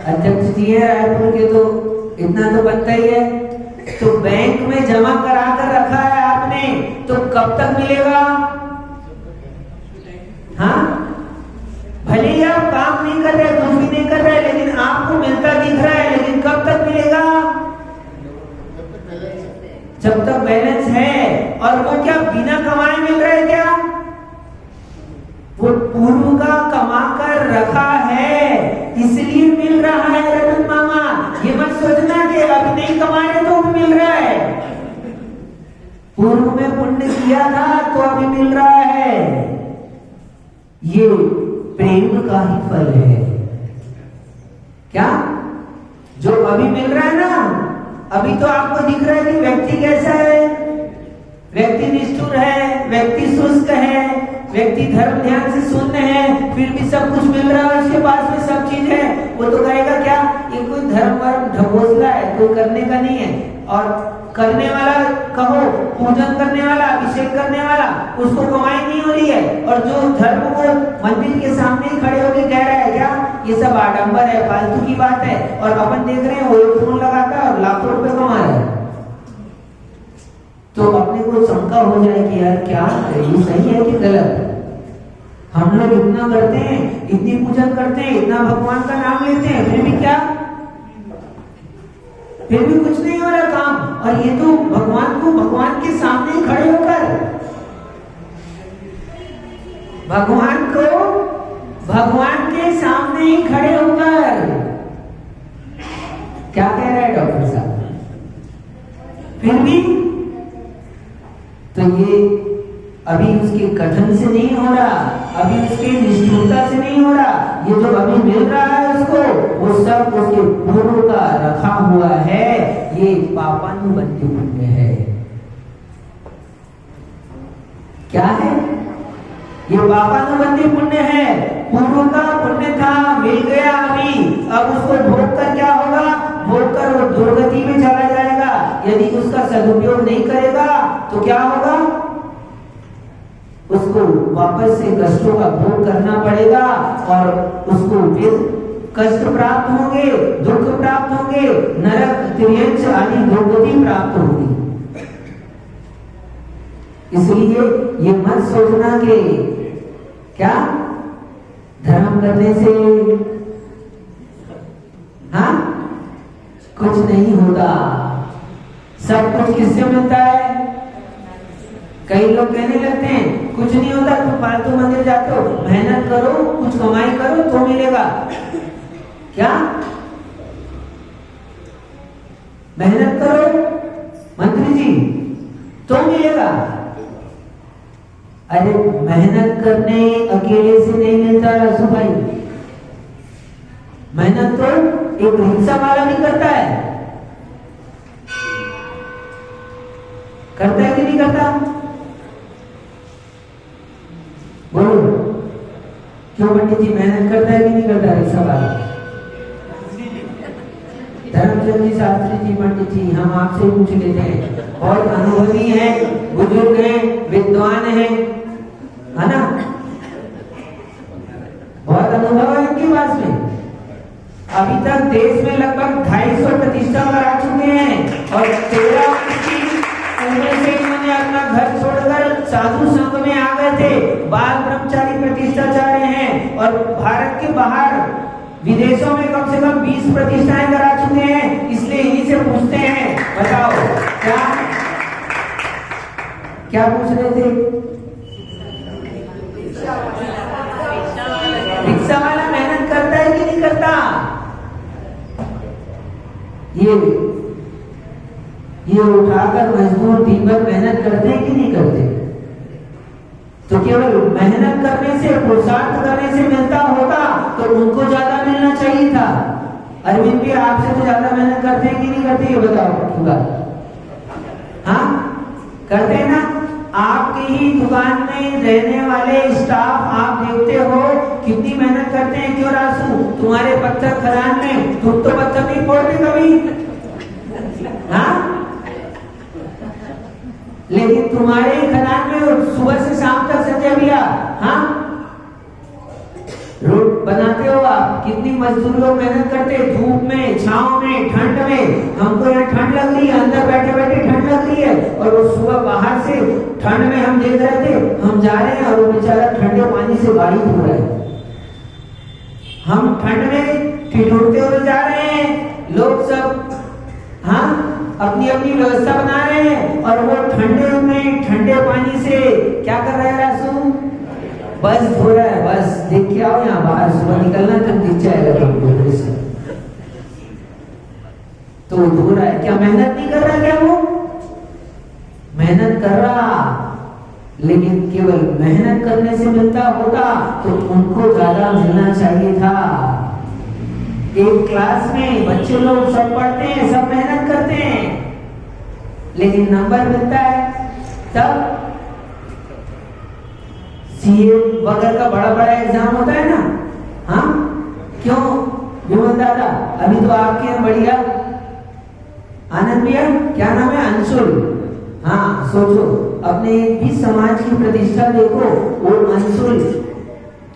Speaker 2: अध्यक्ष जी है रायपुर के, तो इतना तो बनता ही है। तो बैंक में जमा करा कर रखा है आपने, तो कब तक मिलेगा? हाँ, भले ही आप काम नहीं कर रहे, कुछ भी नहीं कर रहे, लेकिन आपको मिलता दिख रहा है, लेकिन कब तक मिलेगा? जब तक बैलेंस है। और वो क्या बिना कमाए मिल रहा है क्या? वो पूर्व का कमा कर रखा है इसलिए मिल रहा है रतन मामा। ये मत सोचना कि अभी नहीं कमा रहे तो भी मिल रहा है। पूर्व में पुण्य किया था तो अभी मिल रहा है। ये प्रेम का ही फल है। क्या जो अभी मिल रहा है ना, अभी तो आपको दिख रहा है कि व्यक्ति कैसा है, व्यक्ति निष्ठुर है, व्यक्ति शुष्क है, व्यक्ति धर्म ध्यान से शून्य है, फिर भी सब कुछ मिल रहा है, उसके पास में सब चीज है। वो तो कहेगा क्या, ये कोई धर्म वर्म ढकोसला है, कोई करने का नहीं है। और करने वाला कहो, पूजन करने वाला, अभिषेक करने वाला, उसको कमाई नहीं हो रही है। और जो धर्म को मंदिर के सामने ही खड़े होकर कह रहा है क्या, ये सब आडंबर है, फालतू की बात है। और अपन देख रहे हैं वो एक फोन लगाता है और लाखों रुपए कमा रहा है। तो अपने को शंका हो जाए कि यार क्या है, ये सही है कि गलत? हम लोग इतना करते हैं, इतनी पूजन करते हैं, इतना भगवान का नाम लेते हैं, फिर भी क्या, फिर भी कुछ नहीं हो रहा काम। और ये तो भगवान को भगवान के सामने ही खड़े होकर, भगवान को भगवान के सामने ही खड़े होकर क्या कह रहा है डॉक्टर साहब? फिर भी तो ये अभी उसके कथन से नहीं हो रहा, अभी उसकी निष्ठुरता से नहीं हो रहा। ये जो अभी मिल रहा है उसको, वो सब उसके पूर्व का रखा हुआ है। ये पापानुबंधी पुण्य है। क्या है ये? पापानुबंधी पुण्य है। पूर्व का पुण्य था, मिल गया अभी, अब उसको भोग कर क्या होगा? भोग कर वो दुर्गति में चला जाएगा। यदि उसका सदुपयोग नहीं करेगा तो क्या होगा? उसको वापस से कष्टों का भोग करना पड़ेगा और उसको फिर कष्ट प्राप्त होंगे, दुख प्राप्त होंगे, नरक, त्रियंच आदि दुर्गति प्राप्त होगी। इसलिए ये मत सोचना कि क्या धर्म करने से हाँ कुछ नहीं होता। सब कुछ किससे मिलता है? कई लोग कहने लगते हैं कुछ नहीं होता, तुम फालतू मंदिर जाते हो, मेहनत करो, कुछ कमाई करो तो मिलेगा। क्या मेहनत करो मंत्री जी तो मिलेगा? अरे मेहनत करने अकेले से नहीं मिलता रसू भाई। मेहनत तो एक रिक्शा वाला भी करता है कि नहीं करता? बोलो क्यों पंडित जी, मेहनत करता है कि नहीं करता रिक्शा वाला? धर्मचंद जी, शास्त्री जी, पंडित जी, हम आपसे पूछ लेते हैं, बहुत अनुभवी हैं, बुजुर्ग हैं, विद्वान हैं, है ना? बहुत अनुभव है इनके पास में। अभी तक देश में लगभग 250 प्रतिष्ठा करा चुके हैं और 13 उम्र से इन्होंने अपना घर छोड़कर साधु संघ में आ गए थे। बाल ब्रह्मचारी प्रतिष्ठाचार्य हैं और भारत के बाहर विदेशों में कम से कम 20 प्रतिष्ठाएं करा चुके हैं। इसलिए इन्हीं से पूछते हैं, बताओ क्या पूछ रहे थे? रिक्शा वाला मेहनत करता है कि नहीं करता? ये उठाकर मजदूर दिन भर मेहनत करते हैं कि नहीं करते? तो केवल मेहनत करने से, पुरुषार्थ करने से मिलता होता तो उनको ज्यादा मिलना चाहिए था। अरविंद भी आपसे तो ज्यादा मेहनत करते हैं कि नहीं करते, ये बताओ की बात। हाँ करते हैं ना? आपकी ही दुकान में रहने वाले स्टाफ आप देखते हो कितनी मेहनत करते हैं। क्यों रासू, तुम्हारे पत्थर खदान में तुम तो पत्थर नहीं फोड़ते कभी, हाँ? लेकिन तुम्हारे खदान में सुबह से शाम तक संजय भैया, हाँ, रोड बनाते हो आप, कितनी मजदूर लोग मेहनत करते हैं, धूप में, छांव में, ठंड में। हमको यहाँ ठंड लग रही है, अंदर बैठे बैठे ठंड लग रही है, और वो सुबह बाहर से ठंड में हम देख रहे थे, हम जा रहे हैं और वो बेचारा ठंडे पानी से गाड़ी धो रहा है। हम ठंड में ठिठुरते हुए जा रहे हैं, लोग सब हाँ अपनी अपनी व्यवस्था बना रहे हैं और वो ठंडे में ठंडे पानी से क्या कर रहा है रासू? बस धो रहा है। बस देख के आओ यहाँ बाहर, सुबह निकलना तक दिख जाएगा तुमको। तो धो रहा है, क्या मेहनत नहीं कर रहा? क्या वो मेहनत कर रहा, लेकिन केवल मेहनत करने से मिलता होता तो उनको ज्यादा मिलना चाहिए था। एक क्लास में बच्चे लोग सब पढ़ते हैं, सब मेहनत करते हैं, लेकिन नंबर मिलता है तब सीए वगैरह का बड़ा बड़ा एग्जाम होता है ना। हाँ क्यों विमल दादा, अभी तो आपके यहाँ बढ़िया आनंद भैया, क्या नाम है, अंशुल, हाँ सोचो अपने भी समाज की प्रतिष्ठा देखो, वो अंशुल,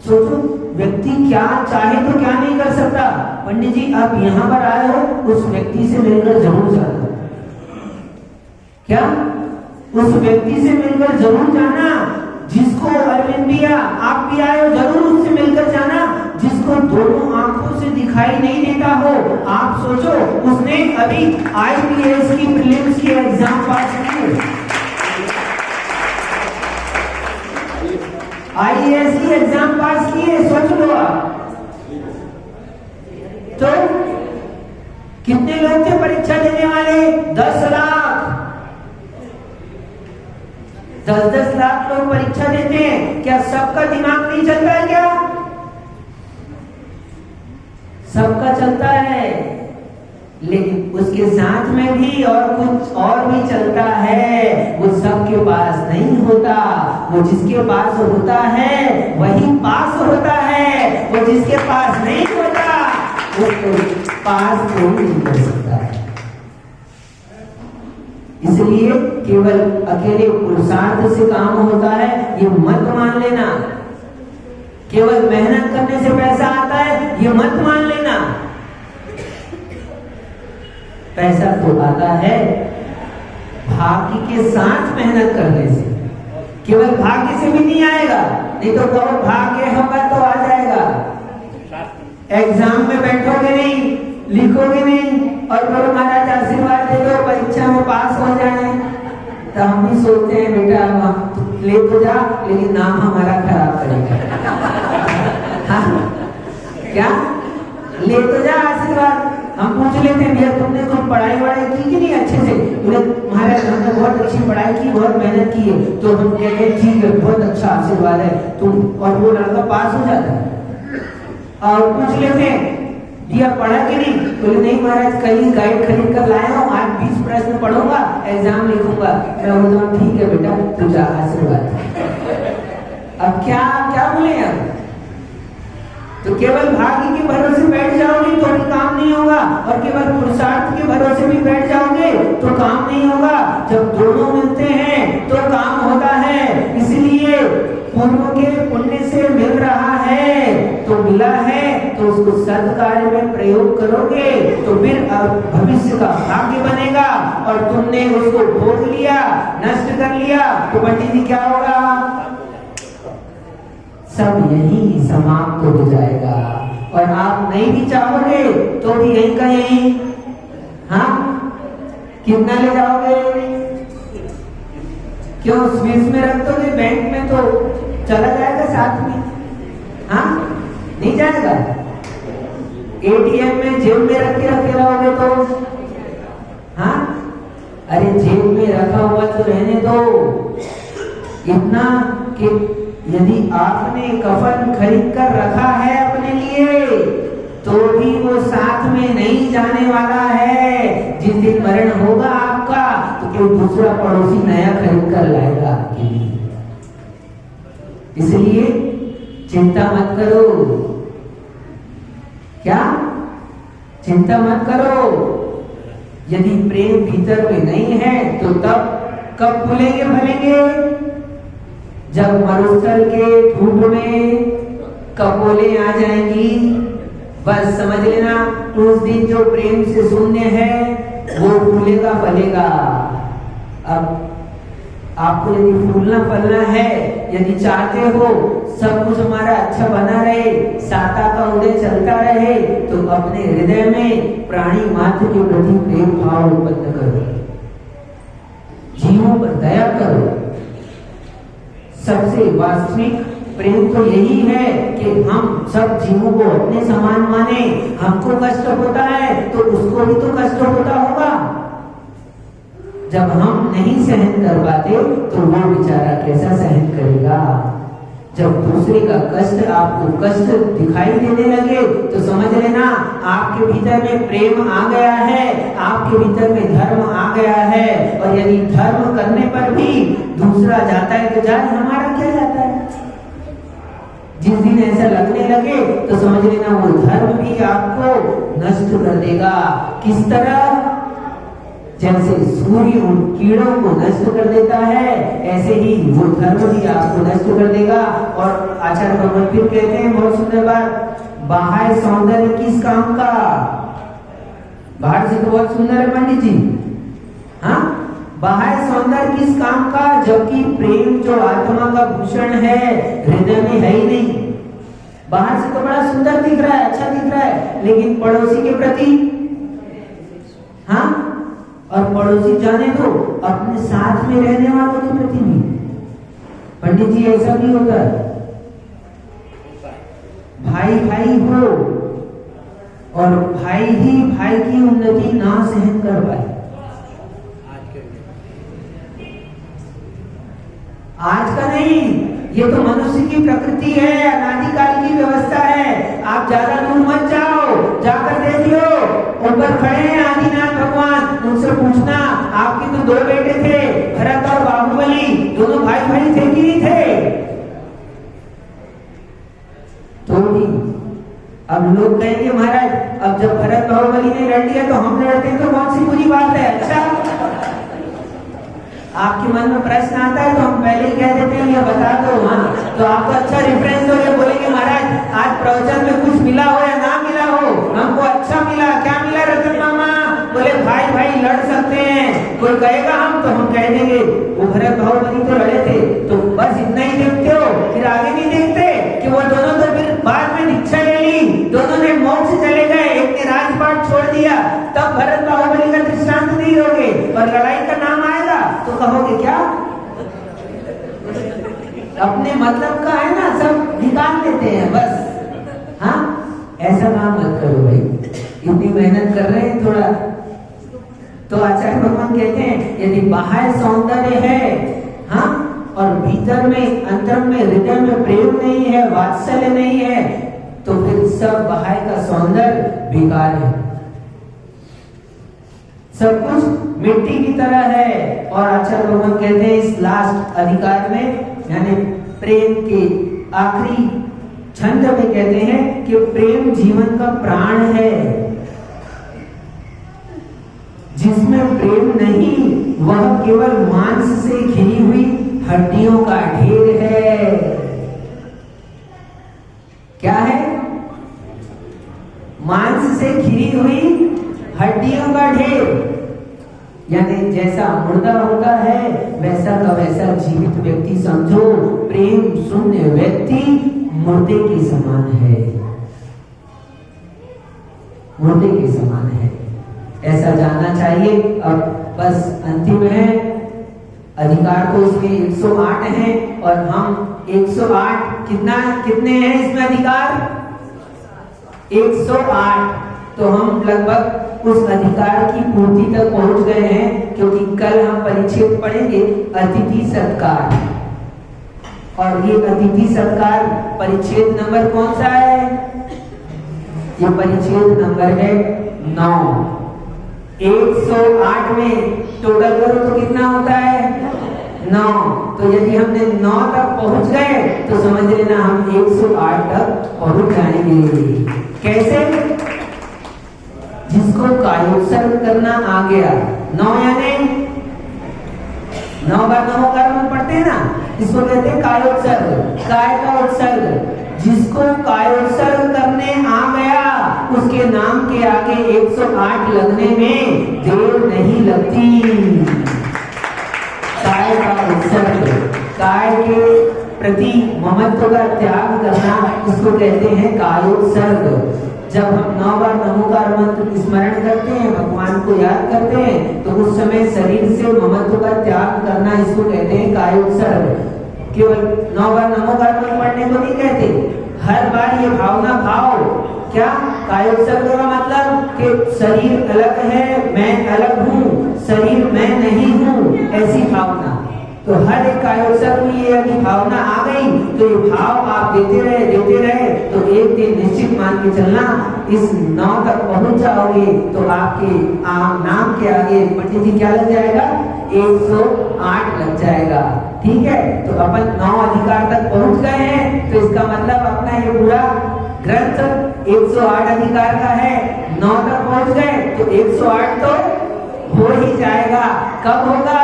Speaker 2: सोचो व्यक्ति क्या चाहे तो क्या नहीं कर सकता। पंडित जी आप यहाँ पर आए हो, उस व्यक्ति से मिलकर जरूर जाना। क्या उस व्यक्ति से मिलकर जरूर जाना जिसको, अरविंद भैया आप भी आए हो, जरूर उससे मिलकर जाना जिसको दोनों आंखों से दिखाई नहीं देता हो। आप सोचो उसने अभी IPS की प्रीलिम्स के एग्जाम पास किए, IAS की एग्जाम पास किए, सोच लो आप। तो कितने लोग थे परीक्षा देने वाले? 10 लाख, 10-10 लाख लोग परीक्षा देते हैं। क्या सबका दिमाग नहीं चलता है? क्या सबका चलता है, लेकिन उसके साथ में भी और कुछ और भी चलता है। वो सबके पास नहीं होता, वो जिसके पास होता है वही पास होता है, वो जिसके पास नहीं होता वो पास कोई नहीं कर सकता है। इसलिए केवल अकेले पुरुषार्थ से काम होता है, ये मत मान लेना। केवल मेहनत करने से पैसा आता है ये मत मान लेना। पैसा तो आता है भाग्य के साथ मेहनत करने से, केवल भाग्य से भी नहीं आएगा। नहीं तो बहुत भाग्य होगा तो आ जाएगा। एग्जाम में बैठोगे नहीं, लिखोगे नहीं और बोलो महाराज आशीर्वाद दे दो परीक्षा में पास हो जाए, तो हम भी सोचते हैं बेटा हम ले तो जा लेकिन नाम हमारा खराब करेगा। हाँ? क्या ले तो जा आशीर्वाद, हम पूछ लेते हैं भैया तुमने कुछ पढ़ाई वढ़ाई की कि नहीं अच्छे से, महाराज हमने बहुत अच्छी पढ़ाई की, बहुत मेहनत की है, तो हम कहते हैं ठीक है बहुत अच्छा आशीर्वाद है तुम, और वो लड़का पास हो जाता है। और पूछ लेते हैं दिया पढ़ा कि नहीं, बोले नहीं महाराज कल ही गाइड खरीद कर लाया हूँ, आज 20 प्रश्न पढ़ूंगा एग्जाम लिखूंगा। मैं बोलता हूँ ठीक है बेटा तुझा आशीर्वाद। अब क्या क्या बोले आप, तो केवल भाग्य के भरोसे बैठ जाओगे तो भी काम नहीं होगा, और केवल पुरुषार्थ के भरोसे भी बैठ जाओगे तो काम नहीं होगा। जब दोनों मिलते हैं तो काम होता है। इसलिए पूर्व के पुण्य से मिल रहा है तो मिला है तो उसको सत्कार्य में प्रयोग करोगे तो फिर भविष्य का भाग्य बनेगा, और तुमने उसको भोग लिया, नष्ट कर लिया तो पंडित जी क्या होगा, सब यही समाप्त हो जाएगा। और आप नहीं भी चाहोगे तो भी यही का यही। हाँ कितना ले जाओगे, क्यों स्विस में रख दोगे, बैंक में तो चला जाएगा साथ में। हाँ नहीं जाएगा, एटीएम में जेब में रख के रखे रहोगे तो, हाँ अरे जेब में रखा हुआ तो रहने दो, इतना कि यदि आपने कफन खरीद कर रखा है अपने लिए तो भी वो साथ में नहीं जाने वाला है। जिस दिन मरण होगा आपका तो कोई दूसरा पड़ोसी नया खरीद कर लाएगा आपके लिए। इसलिए चिंता मत करो, क्या चिंता मत करो। यदि प्रेम भीतर में नहीं है तो तब कब फूलेंगे फलेंगे, जब मरुस्थल के धूप में कपोले आ जाएंगी, बस समझ लेना उस दिन जो प्रेम से शून्य है वो फूलेगा फलेगा। अब आपको यदि फूलना फलना है, यदि चाहते हो सब कुछ हमारा अच्छा बना रहे, साता का उदय चलता रहे, तो अपने हृदय में प्राणी मात्र के प्रति प्रेम भाव उत्पन्न करो, जीवों पर दया करो। सबसे वास्तविक प्रेम तो यही है कि हम सब जीवों को अपने समान माने। हमको कष्ट होता है तो उसको भी तो कष्ट होता होगा। जब हम नहीं सहन कर पाते तो वो बेचारा कैसा सहन करेगा। जब दूसरे का कष्ट आपको कष्ट दिखाई देने लगे तो समझ लेना आपके भीतर में प्रेम आ गया है, आपके भीतर में धर्म आ गया है। और यदि धर्म करने पर भी दूसरा जाता है तो जाए, हमारा क्या जाता है। जिस दिन ऐसा लगने लगे तो समझ लेना वो धर्म भी आपको नष्ट कर देगा। किस तरह, जैसे सूर्य उन कीड़ों को नष्ट कर देता है, ऐसे ही वो धर्म भी आपको नष्ट कर देगा। और आचार्य भगवत फिर कहते हैं बहुत सुंदर बात, बाह्य सौंदर्य किस काम का। बाहर से तो बहुत सुंदर है पंडित जी, हाँ बाह्य सौंदर्य किस काम का, जबकि प्रेम जो आत्मा का भूषण है हृदय में है ही नहीं। बाहर से तो बड़ा सुंदर दिख रहा है, अच्छा दिख रहा है, लेकिन पड़ोसी के प्रति, हाँ और पड़ोसी जाने दो अपने साथ में रहने वालों के प्रति भी। पंडित जी ऐसा भी होता है, भाई भाई हो और भाई ही भाई की उन्नति ना सहन कर पाए। आज का नहीं, ये तो मनुष्य की प्रकृति है, अनादिकाल की व्यवस्था है। आप ज्यादा दूर मत जाओ, जाकर देख लो, ऊपर खड़े हैं आदिनाथ भगवान, उनसे पूछना आपके तो 2 बेटे थे, भरत और बाहुबली, दोनों भाई भाई थे कि नहीं थे। तो भी अब लोग कहेंगे महाराज अब जब भरत बाहुबली ने लड़ लिया तो हम लड़ते हैं तो कौन सी बुरी बात है। अच्छा आपके मन में प्रश्न आता है तो हम पहले ही कह देते हैं ये बता दो, हाँ तो आपको अच्छा रेफरेंस हो, ये बोलेंगे महाराज आज प्रवचन में कुछ मिला हो या ना मिला हो, हमको अच्छा मिला, क्या मिला रतन मामा? बोले भाई भाई लड़ सकते हैं, कोई कहेगा हम तो हम कह देंगे वो भरत बाहुबली तो लड़े थे, तो बस इतना ही देखते हो, फिर आगे नहीं देखते कि वो दोनों तो फिर बाद में दीक्षा ले ली, दोनों ने मोक्ष चले गए, एक ने राजपाट छोड़ दिया, तब भरत बाहुबली का दृष्टांत नहीं दोगे और लड़ाई का नाम आएगा तो कहोगे क्या? अपने मतलब का है ना, सब निकाल देते हैं बस। हाँ, ऐसा काम मत करो भाई, इतनी मेहनत कर रहे हैं थोड़ा। तो आचार्य भगवान कहते हैं यदि बाहर सौंदर्य है, हाँ, और भीतर में अंतर में हृदय में प्रेम नहीं है, वात्सल्य नहीं है, तो फिर सब बाहर का सौंदर्य बेकार है, सब कुछ मिट्टी की तरह है। और आचार्य भगवान कहते हैं इस लास्ट अधिकार में, यानी प्रेम के आखिरी छंद में कहते हैं कि प्रेम जीवन का प्राण है, जिसमें प्रेम नहीं वह केवल मांस से घिरी हुई हड्डियों का ढेर है। क्या है? मांस से घिरी हुई हड्डियों का ढेर, यानी जैसा मुर्दा होता है वैसा का वैसा जीवित व्यक्ति समझो, प्रेम शून्य व्यक्ति मुर्दे के समान है, मुर्दे के समान है, ऐसा जानना चाहिए। अब बस अंतिम है, अधिकार तो इसमें 108 है और हम 108 कितने हैं इसमें अधिकार? 108। तो हम लगभग उस अधिकार की पूर्ति तक पहुंच गए हैं, क्योंकि कल हम परिच्छेद पढ़ेंगे अतिथि सत्कार, और ये अतिथि सत्कार परिच्छेद नंबर कौन सा है? ये परिच्छेद नंबर है 9। 108 में टोटल करो तो कितना होता है? 9। तो यदि हमने 9 तक पहुंच गए तो समझ लेना हम 108 तक पहुंच जाएंगे। कैसे? जिसको कायोत्सर्ग करना आ गया, 9 यानी 9 बार नमो कर्म पढ़ते हैं ना, इसको कहते हैं कायोत्सर्ग, काय का उत्सर्ग। जिसको कायोत्सर्ग करने आ गया उसके नाम के आगे 108 लगने में देर नहीं लगती। काय का उत्सर्ग, काय के प्रति ममत्व का त्याग करना, इसको कहते हैं कायोत्सर्ग। जब हम 9 बार नमोकार मंत्र स्मरण करते हैं, भगवान को याद करते हैं, तो उस समय शरीर से ममत्व का त्याग करना, इसको कहते हैं कायोत्सर्ग। केवल 9 बार नमोकार मंत्र पढ़ने को नहीं कहते, हर बार ये भावना भाव, क्या कायोत्सर्ग का मतलब कि शरीर अलग है, मैं अलग हूँ, शरीर मैं नहीं हूँ, ऐसी भावना। तो हर एक कायोत्सर्ग में ये यदि भावना आ गई तो ये भाव आप देते रहे तो एक दिन निश्चित मान के चलना इस 9 तक पहुंच जाओगे, तो आपके नाम के आगे पंडित जी क्या लग जाएगा? 108 लग जाएगा। ठीक है, तो अपन 9 अधिकार तक पहुंच गए हैं, तो इसका मतलब अपना ये पूरा ग्रंथ 108 अधिकार का है। 9 तक पहुंच गए तो 108 तो हो ही जाएगा। कब होगा?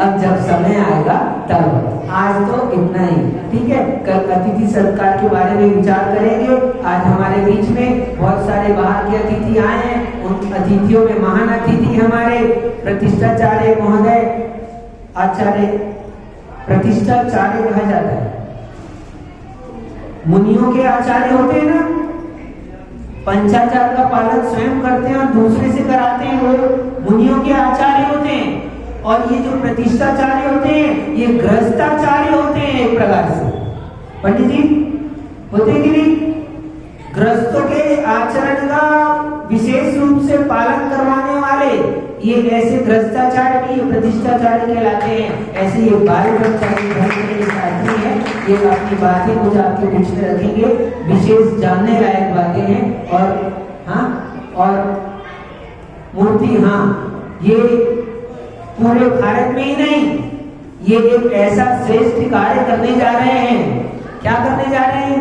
Speaker 2: अब जब समय आएगा तब। आज तो इतना ही, ठीक है। कल अतिथि सत्कार के बारे में विचार करेंगे। आज हमारे बीच में बहुत सारे बाहर के अतिथि आए हैं। उन अतिथियों में महान अतिथि हमारे प्रतिष्ठाचार्य महोदय, आचार्य प्रतिष्ठाचार्य कहा जाता है, मुनियों के आचार्य होते हैं ना, पंचाचार का पालन स्वयं करते हैं और दूसरे से कराते हैं, वो मुनियों के आचार्य होते हैं। और ये जो प्रतिष्ठाचार्य होते हैं ये गृहस्थाचार्य होते हैं एक प्रकार से। पंडित जी होते कि नहीं? गृहस्थों के आचरण का विशेष रूप से पालन करवाने वाले ये ऐसे गृहस्थाचार्य भी ये प्रतिष्ठाचार्य कहलाते हैं। ऐसे ये बाल ब्रह्मचारी धर्म के साथी हैं, ये अपनी बातें कुछ आपके बीच में रखेंगे, विशेष जानने लायक बातें हैं। और हाँ, और मूर्ति, हाँ, ये पूरे भारत में ही नहीं, ये एक ऐसा श्रेष्ठ कार्य करने जा रहे हैं। क्या करने जा रहे हैं?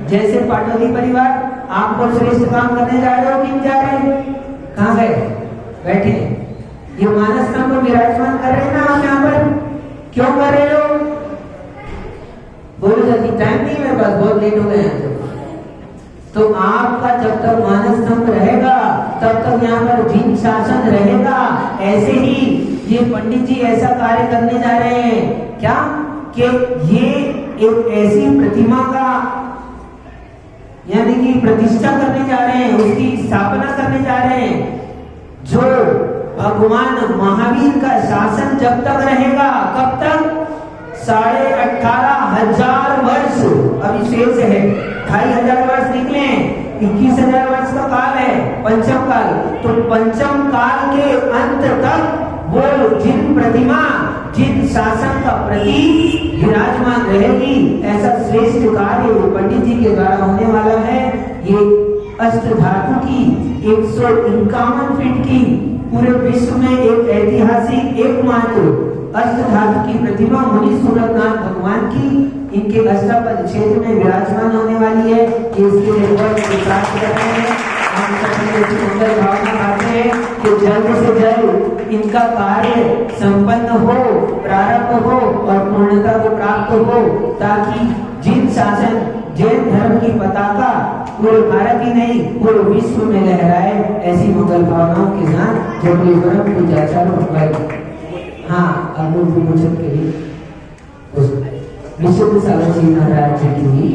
Speaker 2: जैसे पाटौदी परिवार आपको श्रेष्ठ काम करने जा रहे हो, क्यों जा रहे हैं? कहाँ गए? बैठे। ये मानस स्तंभ को विराजमान कर रहे हैं ना आप यहाँ पर, क्यों कर रहे हो? बोलो जल्दी, टाइम नहीं है मेरे पास, बहुत लेट हो गए हैं। तो आपका जब तक मानस स्तंभ रहेगा तब तक यहाँ पर जिन शासन रहेगा। ऐसे ही ये पंडित जी ऐसा कार्य करने जा रहे हैं क्या कि ये एक ऐसी प्रतिमा का यानी कि प्रतिष्ठा करने जा रहे हैं, उसकी स्थापना करने जा रहे हैं जो भगवान महावीर का शासन जब तक रहेगा। कब तक? 18,500 वर्ष अभी शेष है। 2,500 वर्ष निकले, 21,000 वर्ष का काल है, पंचम काल। तो पंचम काल के अंत तक वो जिन प्रतिमा जिन शासन का प्रतीक विराजमान रहेगी, ऐसा श्रेष्ठ कार्य पंडित जी के द्वारा होने वाला है। ये अष्ट धातु की 151 फीट की पूरे विश्व में एक ऐतिहासिक एकमात्र अष्ट धातु की प्रतिमा मुनि सूरतनाथ भगवान की इनके अष्टापद क्षेत्र में विराजमान होने वाली है। ये इसके लिए बहुत प्राप्त करते हैं, हम सभी सुंदर भावना करते हैं कि जल्द से जल्द इनका कार्य संपन्न हो, प्रारंभ हो और पूर्णता को प्राप्त हो, ताकि जिन शासन जैन धर्म की पताका पूरे भारत ही नहीं पूरे विश्व में लहराए। ऐसी मंगल भावनाओं के साथ जबरी परम पूजाचार्य हाँ अमूल विमोचन के लिए विशुद्ध सागर जी महाराज जी की